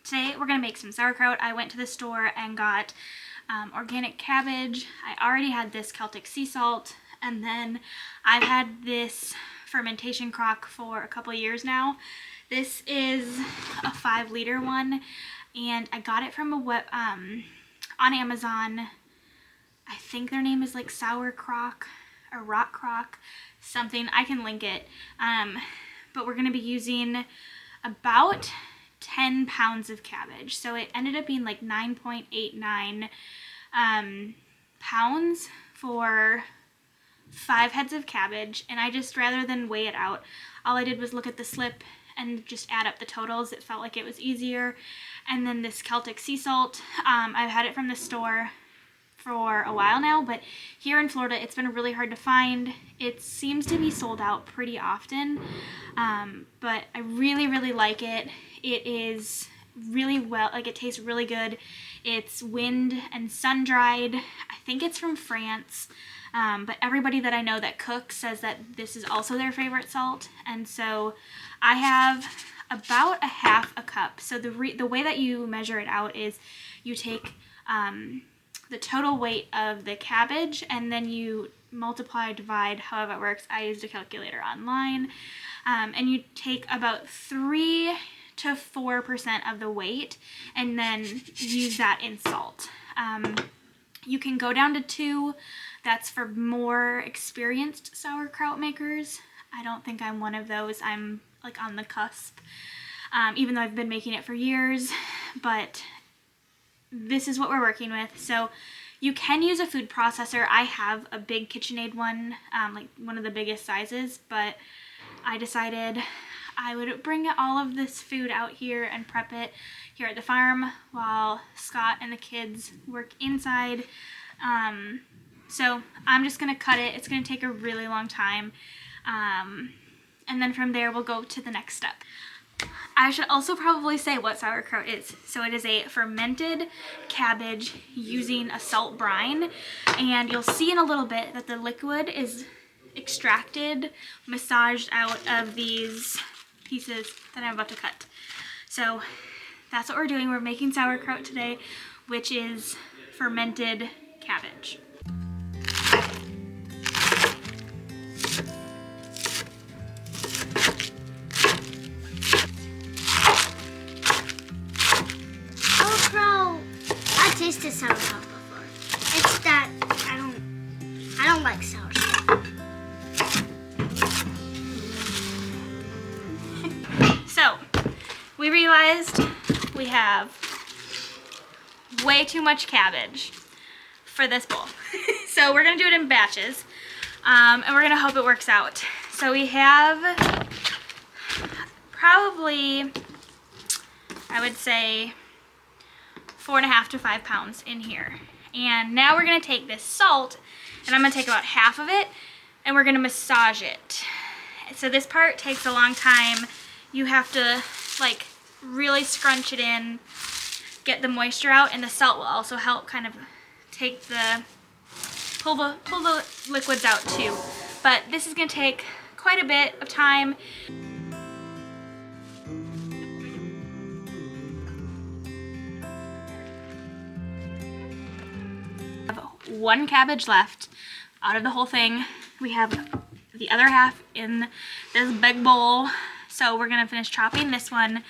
today we're gonna make some sauerkraut. I went to the store and got organic cabbage. I already had this Celtic sea salt, and then I've had this fermentation crock for a couple years now. This is a 5-liter one, and I got it from on Amazon. I think their name is like Sauerkraut or Rock Crock, something. I can link it. But we're gonna be using about 10 pounds of cabbage. So it ended up being like 9.89 pounds for 5 heads of cabbage. And I just, rather than weigh it out, all I did was look at the slip and just add up the totals. It felt like it was easier. And then this Celtic sea salt, I've had it from the store for a while now, but here in Florida it's been really hard to find. It seems to be sold out pretty often, but I really like it. It is really well, like it tastes really good. It's wind and sun dried. I think it's from France, but everybody that I know that cooks says that this is also their favorite salt, and so I have about a half a cup. So the way that you measure it out is you take the total weight of the cabbage, and then you multiply, divide, however it works. I used a calculator online, and you take about 3 to 4% of the weight, and then use that in salt. You can go down to 2. That's for more experienced sauerkraut makers. I don't think I'm one of those. I'm like on the cusp, even though I've been making it for years, but this is what we're working with. So you can use a food processor. I have a big KitchenAid one, like one of the biggest sizes, but I decided I would bring all of this food out here and prep it here at the farm while Scott and the kids work inside. So I'm just gonna cut it. It's gonna take a really long time. And then from there we'll go to the next step. I should also probably say what sauerkraut is. So it is a fermented cabbage using a salt brine, and you'll see in a little bit that the liquid is extracted, massaged out of these pieces that I'm about to cut. So that's what we're doing. We're making sauerkraut today, which is fermented cabbage. Tasted sauerkraut before. It's that I don't like sauerkraut. So we realized we have way too much cabbage for this bowl. So we're gonna do it in batches, and we're gonna hope it works out. So we have probably, I would say, 4.5 to 5 pounds in here. And now we're gonna take this salt, and I'm gonna take about half of it, and we're gonna massage it. So this part takes a long time. You have to like really scrunch it in, get the moisture out, and the salt will also help kind of take pull the liquids out too. But this is gonna take quite a bit of time. One cabbage left out of the whole thing. We have the other half in this big bowl, so we're gonna finish chopping this one,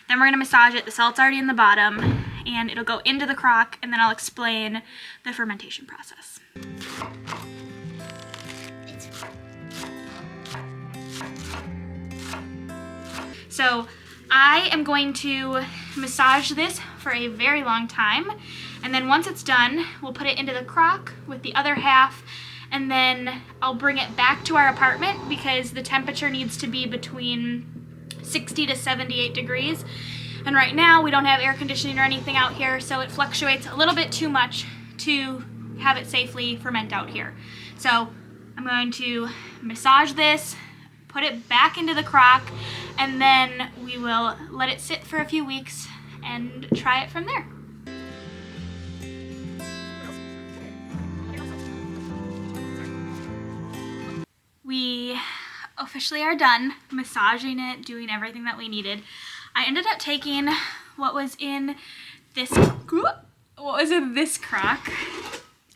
then we're gonna massage it. The salt's already in the bottom, and it'll go into the crock, and then I'll explain the fermentation process. So I am going to massage this for a very long time, and then once it's done, we'll put it into the crock with the other half, and then I'll bring it back to our apartment because the temperature needs to be between 60 to 78 degrees. And right now we don't have air conditioning or anything out here, so it fluctuates a little bit too much to have it safely ferment out here. So I'm going to massage this, put it back into the crock, and then we will let it sit for a few weeks and try it from there. We officially are done massaging it, doing everything that we needed. I ended up taking what was in this crock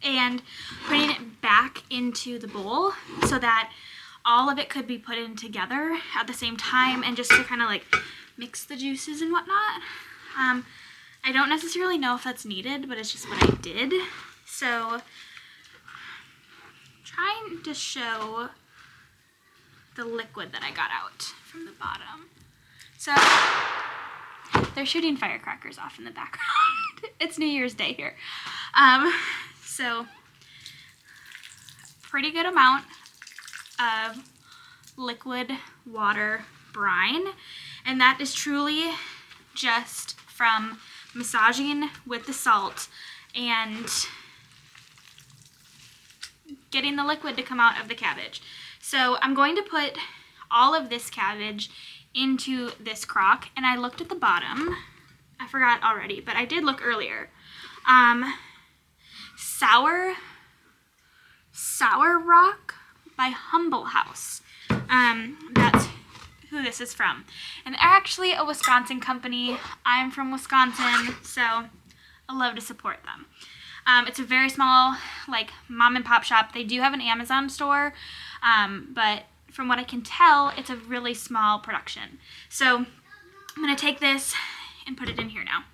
and putting it back into the bowl so that all of it could be put in together at the same time, and just to kind of like mix the juices and whatnot. I don't necessarily know if that's needed, but it's just what I did. So trying to show the liquid that I got out from the bottom. So they're shooting firecrackers off in the background. It's New Year's Day here. So pretty good amount of liquid water brine, and that is truly just from massaging with the salt and getting the liquid to come out of the cabbage. So I'm going to put all of this cabbage into this crock, and I looked at the bottom. I forgot already, but I did look earlier. Sour Rock by Humble House. That's who this is from. And they're actually a Wisconsin company. I'm from Wisconsin, so I love to support them. It's a very small, like, mom and pop shop. They do have an Amazon store, but from what I can tell, it's a really small production. So I'm gonna take this and put it in here now.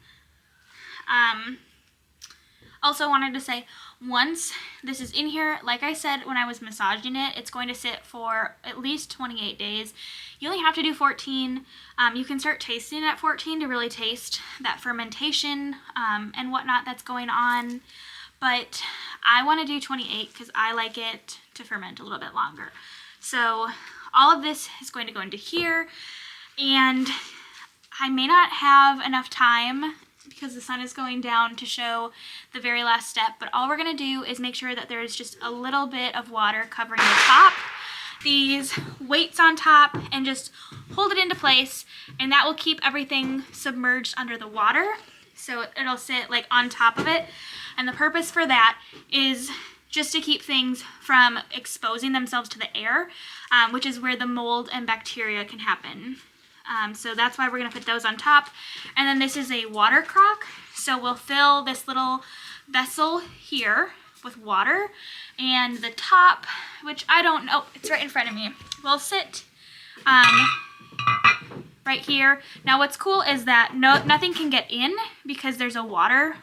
Also wanted to say, once this is in here, like I said when I was massaging it, it's going to sit for at least 28 days. You only have to do 14. You can start tasting it at 14 to really taste that fermentation and whatnot that's going on. But I want to do 28 because I like it to ferment a little bit longer. So all of this is going to go into here, and I may not have enough time because the sun is going down to show the very last step, but all we're going to do is make sure that there's just a little bit of water covering the top, these weights on top, and just hold it into place, and that will keep everything submerged under the water, so it'll sit like on top of it. And the purpose for that is just to keep things from exposing themselves to the air, which is where the mold and bacteria can happen. So that's why we're going to put those on top. And then this is a water crock. So we'll fill this little vessel here with water. And the top, which I don't know, it's right in front of me, will sit right here. Now what's cool is that nothing can get in because there's a water,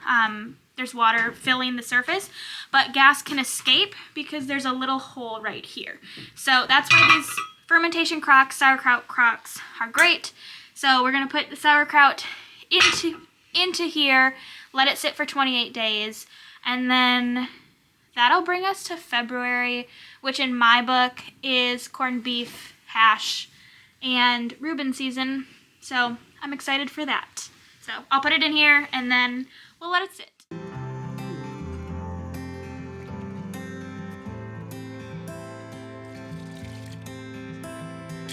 there's water filling the surface, but gas can escape because there's a little hole right here. So that's why these fermentation crocks, sauerkraut crocks, are great. So we're gonna put the sauerkraut into here, let it sit for 28 days, and then that'll bring us to February, which in my book is corned beef, hash, and Reuben season. So I'm excited for that. So I'll put it in here and then we'll let it sit.